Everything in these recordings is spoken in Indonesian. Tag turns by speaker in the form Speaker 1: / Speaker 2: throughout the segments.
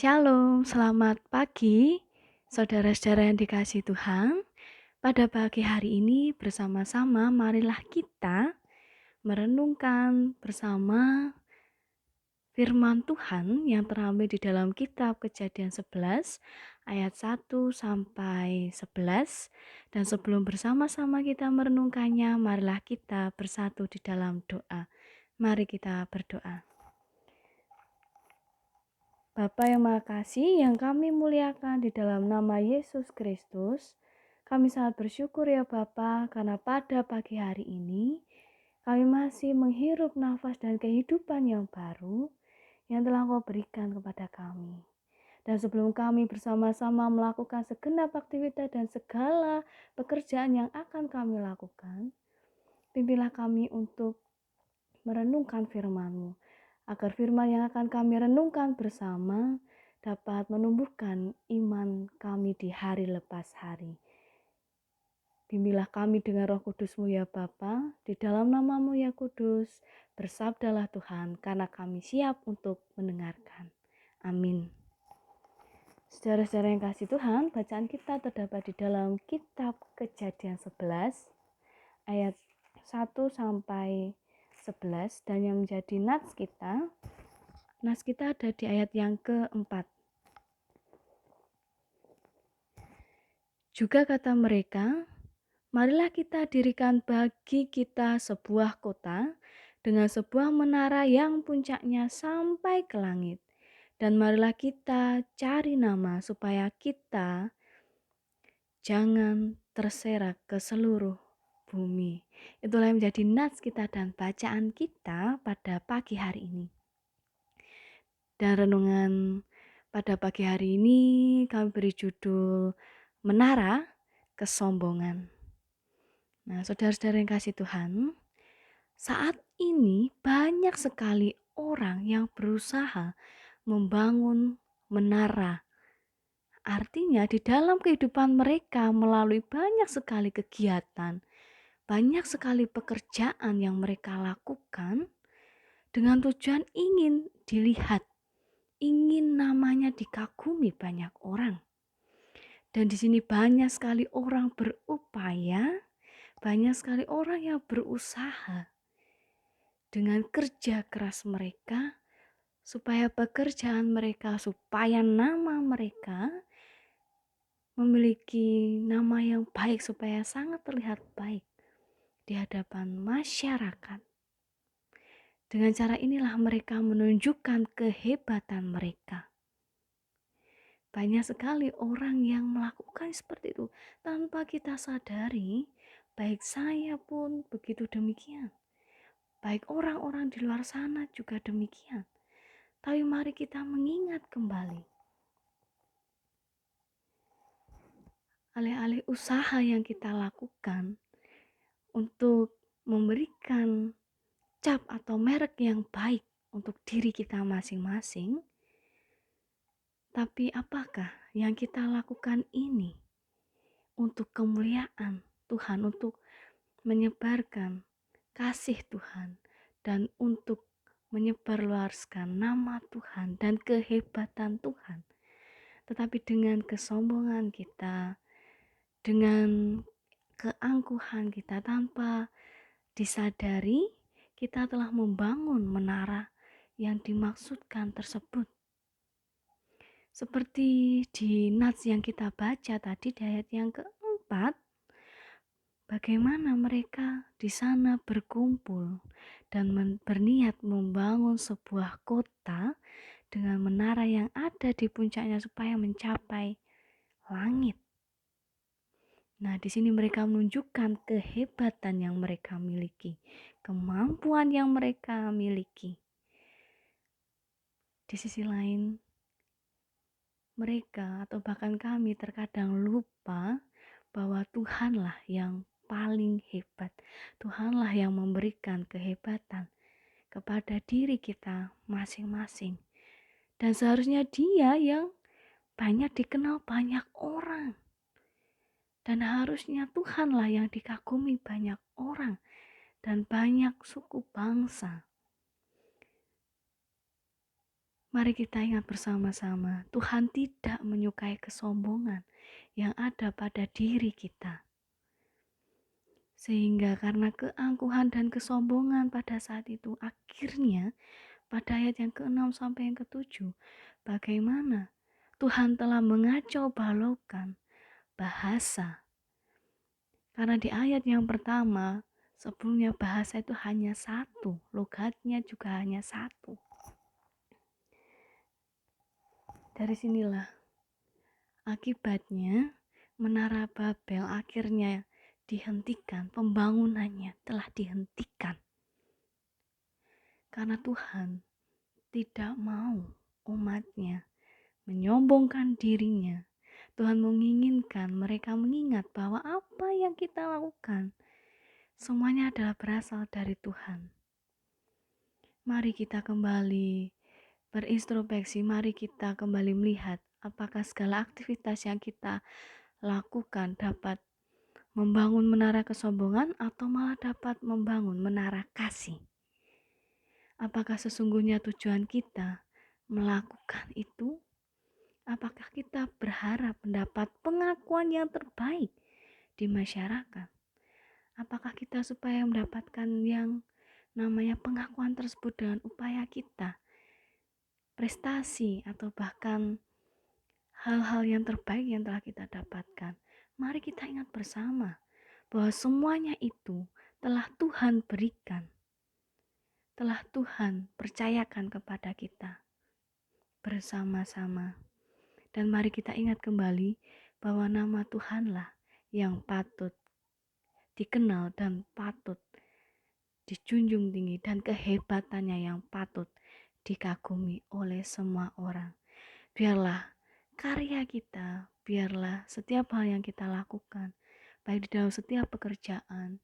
Speaker 1: Shalom, selamat pagi, saudara-saudara yang dikasihi Tuhan. Pada pagi hari ini bersama-sama marilah kita merenungkan bersama firman Tuhan yang terambil di dalam kitab Kejadian 11 ayat 1 sampai 11. Dan sebelum bersama-sama kita merenungkannya, marilah kita bersatu di dalam doa. Mari kita berdoa. Bapa yang Maha Kasih, yang kami muliakan di dalam nama Yesus Kristus, kami sangat bersyukur ya Bapa, karena pada pagi hari ini kami masih menghirup nafas dan kehidupan yang baru yang telah Kau berikan kepada kami. Dan sebelum kami bersama-sama melakukan segenap aktivitas dan segala pekerjaan yang akan kami lakukan, pimpinlah kami untuk merenungkan firman-Mu, agar firman yang akan kami renungkan bersama dapat menumbuhkan iman kami di hari lepas hari. Bimbinglah kami dengan Roh Kudus-Mu ya Bapa, di dalam nama-Mu ya Kudus, bersabdalah Tuhan, karena kami siap untuk mendengarkan. Amin. Saudara-saudara yang kasih Tuhan, bacaan kita terdapat di dalam kitab Kejadian 11 ayat 1 sampai 11, dan yang menjadi nats kita ada di ayat yang keempat. Juga kata mereka, marilah kita dirikan bagi kita sebuah kota dengan sebuah menara yang puncaknya sampai ke langit. Dan marilah kita cari nama supaya kita jangan terserak ke seluruh bumi. Itulah yang menjadi nats kita dan bacaan kita pada pagi hari ini. Dan renungan pada pagi hari ini kami beri judul Menara Kesombongan. Nah, saudara-saudara yang kasih Tuhan, saat ini banyak sekali orang yang berusaha membangun menara. Artinya di dalam kehidupan mereka melalui banyak sekali kegiatan, banyak sekali pekerjaan yang mereka lakukan dengan tujuan ingin dilihat, ingin namanya dikagumi banyak orang. Dan di sini banyak sekali orang berupaya, banyak sekali orang yang berusaha dengan kerja keras mereka supaya pekerjaan mereka, supaya nama mereka memiliki nama yang baik, supaya sangat terlihat baik di hadapan masyarakat. Dengan cara inilah mereka menunjukkan kehebatan mereka. Banyak sekali orang yang melakukan seperti itu tanpa kita sadari, baik saya pun begitu demikian. Baik orang-orang di luar sana juga demikian. Tapi mari kita mengingat kembali. Alih-alih usaha yang kita lakukan untuk memberikan cap atau merek yang baik untuk diri kita masing-masing, tapi apakah yang kita lakukan ini untuk kemuliaan Tuhan, untuk menyebarkan kasih Tuhan, dan untuk menyebarluaskan nama Tuhan dan kehebatan Tuhan? Tetapi dengan kesombongan kita, dengan keangkuhan kita, tanpa disadari kita telah membangun menara yang dimaksudkan tersebut. Seperti di nats yang kita baca tadi di ayat yang keempat, bagaimana mereka di sana berkumpul dan berniat membangun sebuah kota dengan menara yang ada di puncaknya supaya mencapai langit. Nah, di sini mereka menunjukkan kehebatan yang mereka miliki, kemampuan yang mereka miliki. Di sisi lain, mereka atau bahkan kami terkadang lupa bahwa Tuhanlah yang paling hebat. Tuhanlah yang memberikan kehebatan kepada diri kita masing-masing. Dan seharusnya Dia yang banyak dikenal banyak orang. Dan harusnya Tuhanlah yang dikagumi banyak orang dan banyak suku bangsa. Mari kita ingat bersama-sama, Tuhan tidak menyukai kesombongan yang ada pada diri kita. Sehingga karena keangkuhan dan kesombongan pada saat itu, akhirnya pada ayat yang ke-6 sampai yang ke-7, bagaimana Tuhan telah mengacau balaukan bahasa. Karena di ayat yang pertama, sebelumnya bahasa itu hanya satu, logatnya juga hanya satu. Dari sinilah akibatnya Menara Babel akhirnya dihentikan, pembangunannya telah dihentikan. Karena Tuhan tidak mau umatnya menyombongkan dirinya. Tuhan menginginkan mereka mengingat bahwa apa yang kita lakukan semuanya adalah berasal dari Tuhan. Mari kita kembali berintrospeksi, mari kita kembali melihat apakah segala aktivitas yang kita lakukan dapat membangun menara kesombongan atau malah dapat membangun menara kasih. Apakah sesungguhnya tujuan kita melakukan itu? Apakah kita berharap mendapat pengakuan yang terbaik di masyarakat? Apakah kita supaya mendapatkan yang namanya pengakuan tersebut dengan upaya kita, prestasi atau bahkan hal-hal yang terbaik yang telah kita dapatkan? Mari kita ingat bersama bahwa semuanya itu telah Tuhan berikan, telah Tuhan percayakan kepada kita bersama-sama. Dan mari kita ingat kembali bahwa nama Tuhanlah yang patut dikenal dan patut dijunjung tinggi, dan kehebatannya yang patut dikagumi oleh semua orang. Biarlah karya kita, biarlah setiap hal yang kita lakukan, baik di dalam setiap pekerjaan,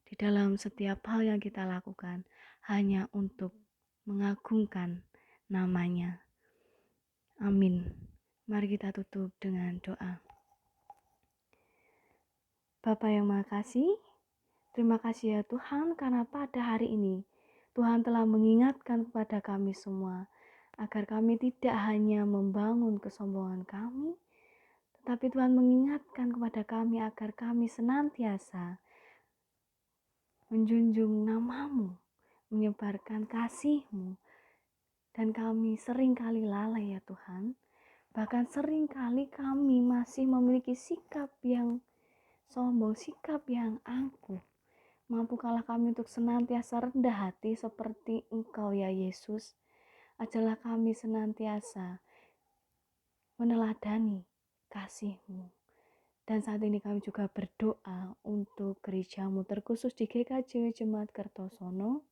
Speaker 1: di dalam setiap hal yang kita lakukan, hanya untuk mengagungkan namanya. Amin. Mari kita tutup dengan doa. Bapa yang Maha Kasih, terima kasih ya Tuhan karena pada hari ini Tuhan telah mengingatkan kepada kami semua agar kami tidak hanya membangun kesombongan kami, tetapi Tuhan mengingatkan kepada kami agar kami senantiasa menjunjung nama-Mu, menyebarkan kasih-Mu, dan kami sering kali lalai ya Tuhan. Bahkan sering kali kami masih memiliki sikap yang sombong, sikap yang angkuh. Mampukanlah kami untuk senantiasa rendah hati seperti Engkau ya Yesus. Ajarlah kami senantiasa meneladani kasih-Mu. Dan saat ini kami juga berdoa untuk gereja-Mu terkhusus di GKJ Jemaat Kertosono.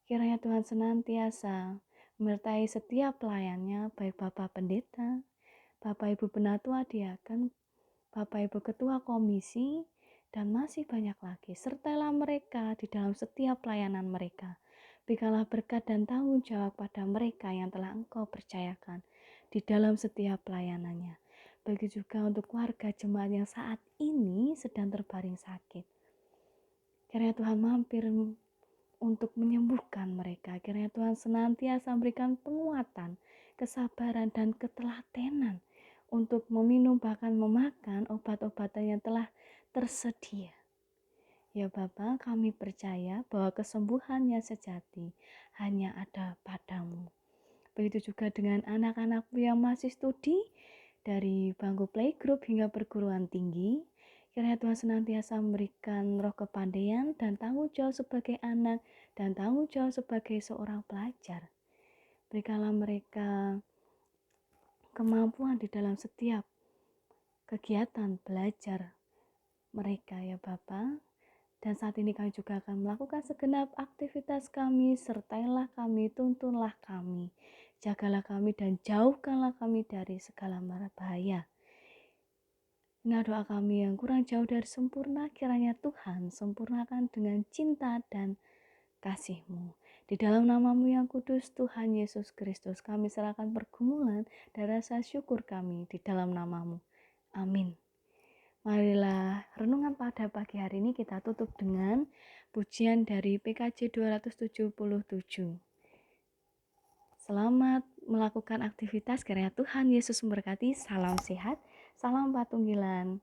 Speaker 1: Kiranya Tuhan senantiasa menyertai setiap pelayannya, baik Bapak Pendeta, Bapak Ibu Penatua Diaken, Bapak Ibu Ketua Komisi, dan masih banyak lagi. Sertailah mereka di dalam setiap pelayanan mereka. Berikanlah berkat dan tanggung jawab pada mereka yang telah Engkau percayakan di dalam setiap pelayanannya. Begitu juga untuk warga jemaat yang saat ini sedang terbaring sakit. Kiranya Tuhan mampir untuk menyembuhkan mereka. Kiranya Tuhan senantiasa memberikan penguatan, kesabaran, dan ketelatenan untuk meminum bahkan memakan obat-obatan yang telah tersedia. Ya Bapa, kami percaya bahwa kesembuhan yang sejati hanya ada padamu. Begitu juga dengan anak-anakmu yang masih studi dari bangku playgroup hingga perguruan tinggi. Kiranya Tuhan senantiasa memberikan roh kepandaian dan tanggung jawab sebagai anak dan tanggung jawab sebagai seorang pelajar. Berikanlah mereka kemampuan di dalam setiap kegiatan belajar mereka ya Bapa. Dan saat ini kami juga akan melakukan segenap aktivitas kami, sertailah kami, tuntunlah kami, jagalah kami dan jauhkanlah kami dari segala mara bahaya. Nah, doa kami yang kurang jauh dari sempurna, kiranya Tuhan sempurnakan dengan cinta dan kasih-Mu. Di dalam nama-Mu yang kudus, Tuhan Yesus Kristus, kami serahkan pergumulan dan rasa syukur kami di dalam nama-Mu. Amin. Marilah renungan pada pagi hari ini kita tutup dengan pujian dari PKJ 277. Selamat melakukan aktivitas kiranya Tuhan Yesus memberkati. Salam sehat, salam Patunggilan.